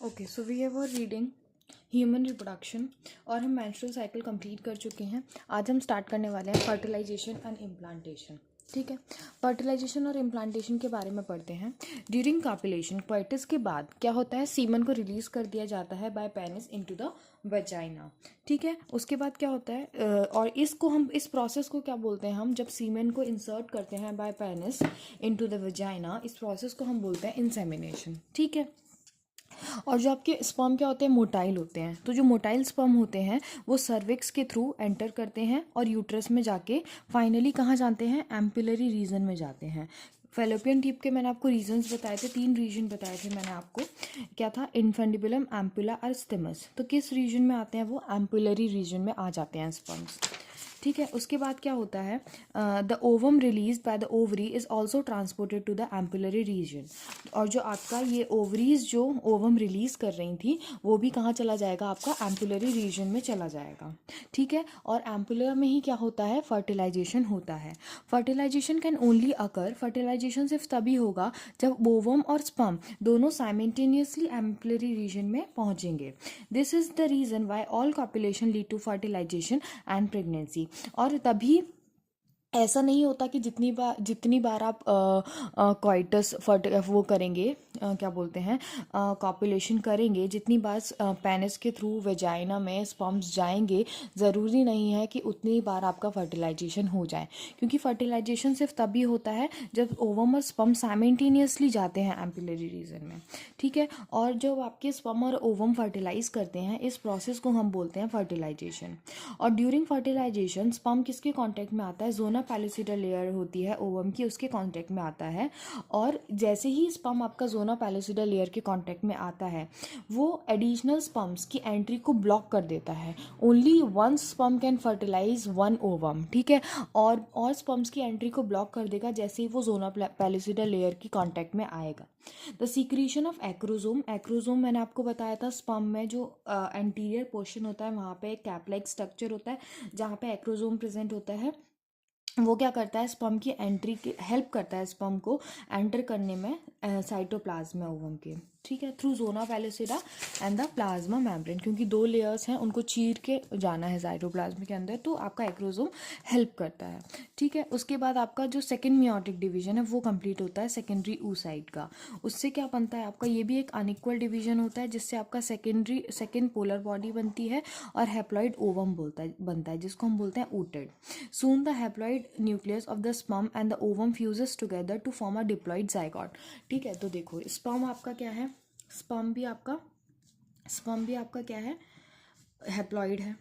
Okay, so we have reading human reproduction और हम menstrual cycle complete कर चुके हैं। आज हम स्टार्ट करने वाले हैं फर्टिलाइजेशन एंड इम्प्लांटेशन। ठीक है, फर्टिलाइजेशन और इम्प्लांटेशन के बारे में पढ़ते हैं। ड्यूरिंग कॉपुलेशन क्वाइटिस के बाद क्या होता है, सीमन को रिलीज कर दिया जाता है by penis into the vagina. ठीक है, उसके बाद क्या होता है और इसको हम इस प्रोसेस को क्या बोलते हैं, हम जब सीमेन को इंसर्ट करते हैं by penis into the vagina, इस प्रोसेस को हम बोलते हैं इंसेमिनेशन। ठीक है, और जो आपके स्पर्म क्या होते हैं, मोटाइल होते हैं। तो जो मोटाइल स्पर्म होते हैं वो सर्विक्स के थ्रू एंटर करते हैं और यूट्रस में जाके फाइनली कहाँ जाते हैं, एम्पिलरी रीजन में जाते हैं। फेलोपियन ट्यूब के मैंने आपको रीजन्स बताए थे, 3 रीजन बताए थे मैंने आपको। क्या था, इन्फेंडिबुलम, एम्पुला और स्टिमस। तो किस रीजन में आते हैं वो, एम्पुलरी रीजन में आ जाते हैं स्पर्म्स। ठीक है, उसके बाद क्या होता है, the ovum release by the ovary is also transported to the ampullary region. और जो आपका ये ओवरीज जो ओवम रिलीज कर रही थी वो भी कहाँ चला जाएगा, आपका एम्पुलरी रीजन में चला जाएगा। ठीक है, और एम्पुलर में ही क्या होता है, फर्टिलाइजेशन होता है। Fertilisation can only occur, fertilisation सिर्फ तभी होगा जब ओवम और स्पर्म दोनों साइमल्टेनियसली एम्पुलरी रीजन में पहुंचेंगे। This is the reason why all copulation lead to fertilisation and pregnancy. और तभी ऐसा नहीं होता कि जितनी बार आप कॉइटस वो करेंगे, क्या बोलते हैं, कॉपुलेशन करेंगे, जितनी बार पेनिस के थ्रू वेजाइना में स्पर्म्स जाएंगे, ज़रूरी नहीं है कि उतनी बार आपका फर्टिलाइजेशन हो जाए, क्योंकि फर्टिलाइजेशन सिर्फ तभी होता है जब ओवम और स्पर्म साइमल्टेनियसली जाते हैं एम्पुलरी रीजन में। ठीक है, और जब आपके स्पर्म और ओवम फर्टिलाइज करते हैं, इस प्रोसेस को हम बोलते हैं फर्टिलाइजेशन। और ड्यूरिंग फर्टिलाइजेशन स्पर्म किसके कांटेक्ट में आता है, जोना पैलिसिडा लेयर होती है ओवम की, उसके कांटेक्ट में आता है। और जैसे ही स्पर्म आपका जोना पैलिसिडा लेयर के कांटेक्ट में आता है, वो एडिशनल स्पर्म्स की एंट्री को ब्लॉक कर देता है। Only one sperm can fertilise one ovum. ठीक है, और स्पर्म्स की एंट्री को ब्लॉक कर देगा जैसे ही वो जोना पैलिसिडा लेयर की कांटेक्ट में आएगा। The secretion of acrosome, acrosome मैंने आपको बताया था, स्पर्म में जो एंटीरियर पोर्शन होता है वहाँ पे एक कैप लाइक स्ट्रक्चर होता है जहाँ पे एक्रोजोम प्रेजेंट होता है। वो क्या करता है, स्पर्म की एंट्री की हेल्प करता है, स्पर्म को एंटर करने में साइटोप्लाज्मा ओवम के। ठीक है, through zona pellucida and the plasma membrane, क्योंकि 2 लेयर्स हैं, उनको चीर के जाना है साइटोप्लाज्म के अंदर, तो आपका एक्रोजोम हेल्प करता है। ठीक है, उसके बाद आपका जो सेकेंड मियोटिक डिवीजन है वो कंप्लीट होता है सेकेंडरी oocyte का। उससे क्या बनता है आपका, ये भी एक अनइक्वल डिवीजन होता है, जिससे आपका सेकेंड पोलर बॉडी बनती है और हैप्लॉइड ओवम बनता है जिसको हम बोलते हैं ooted. Soon the haploid nucleus of the sperm and the ovum fuses together to form a diploid zygote. ठीक है, तो देखो स्पर्म आपका क्या है, स्पर्म भी आपका क्या है, हैप्लॉइड है,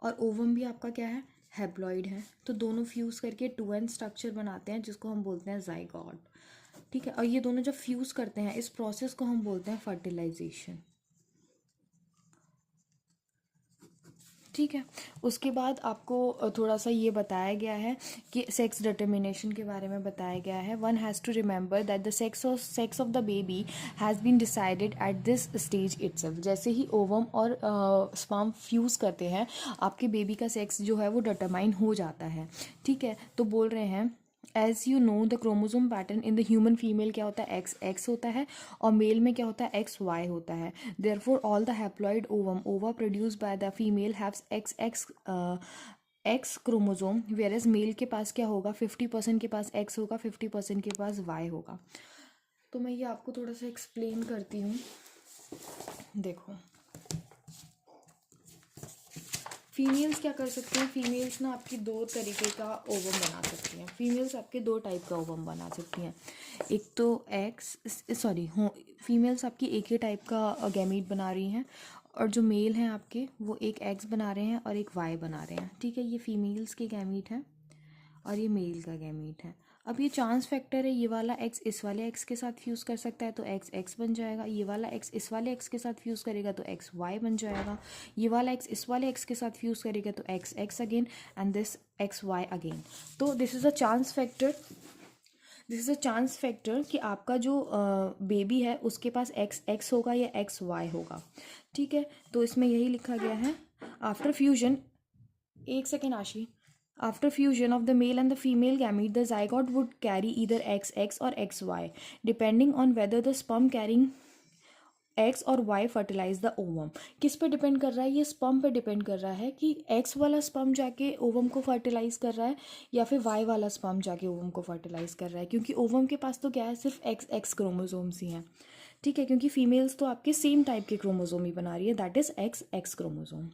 और ओवम भी आपका क्या है, हैप्लॉइड है। तो दोनों फ्यूज करके 2n स्ट्रक्चर बनाते हैं जिसको हम बोलते हैं जाइगोट। ठीक है, और ये दोनों जब फ्यूज करते हैं, इस प्रोसेस को हम बोलते हैं फर्टिलाइजेशन। ठीक है, उसके बाद आपको थोड़ा सा ये बताया गया है कि सेक्स डिटर्मिनेशन के बारे में बताया गया है। One has to remember that the sex of the baby has been decided at this stage itself. जैसे ही ओवम और स्पर्म फ्यूज़ करते हैं, आपके बेबी का सेक्स जो है वो डिटरमाइन हो जाता है। ठीक है, तो बोल रहे हैं as you know the chromosome pattern in the human female क्या होता है, एक्स होता है, और मेल में क्या होता है, XY होता है। Therefore all the haploid ova produce by the female haves X chromosome, whereas male के पास क्या होगा, 50% के पास X होगा, 50% के पास Y होगा। तो मैं ये आपको थोड़ा सा एक्सप्लेन करती हूँ। देखो फीमेल्स क्या कर सकते हैं, फीमेल्स ना आपकी 2 तरीके का ओवम बना सकती हैं। फीमेल्स आपके 2 टाइप का ओवम बना सकती हैं। एक तो फीमेल्स आपकी एक ही टाइप का गैमीट बना रही हैं, और जो मेल हैं आपके वो एक एक्स बना रहे हैं और एक वाई बना रहे हैं। ठीक है, ये फीमेल्स के गैमीट हैं और ये मेल का गैमीट है। अब ये चांस फैक्टर है, ये वाला एक्स इस वाले एक्स के साथ फ्यूज़ कर सकता है तो एक्स एक्स बन जाएगा, ये वाला एक्स इस वाले एक्स के साथ फ्यूज़ करेगा तो एक्स वाई बन जाएगा, ये वाला एक्स इस वाले एक्स के साथ फ्यूज़ करेगा तो X X again, and this X Y again. तो this is a chance factor कि आपका जो बेबी है उसके पास एक्स एक्स होगा या एक्स वाई होगा। ठीक है, तो इसमें यही लिखा गया है। आफ्टर फ्यूजन, एक सेकेंड आशी, after fusion of the male and the female gamete, the zygote would carry either XX or XY, depending on whether the sperm carrying x और वाई फर्टिलाइज द ओवम। किस पे depend कर रहा है? ये sperm पे depend कर रहा है कि एक्स वाला स्पर्म जाके ओवम को फर्टिलाइज कर रहा है या फिर वाई वाला स्पर्म जाके ओवम को फर्टिलाइज कर रहा है, क्योंकि ओवम के पास तो क्या है, सिर्फ एक्स एक्स क्रोमोसोम्स ही हैं, ठीक है, क्योंकि फीमेल्स तो आपके सेम टाइप के क्रोमोसोम ही बना रही है, that is x x chromosome.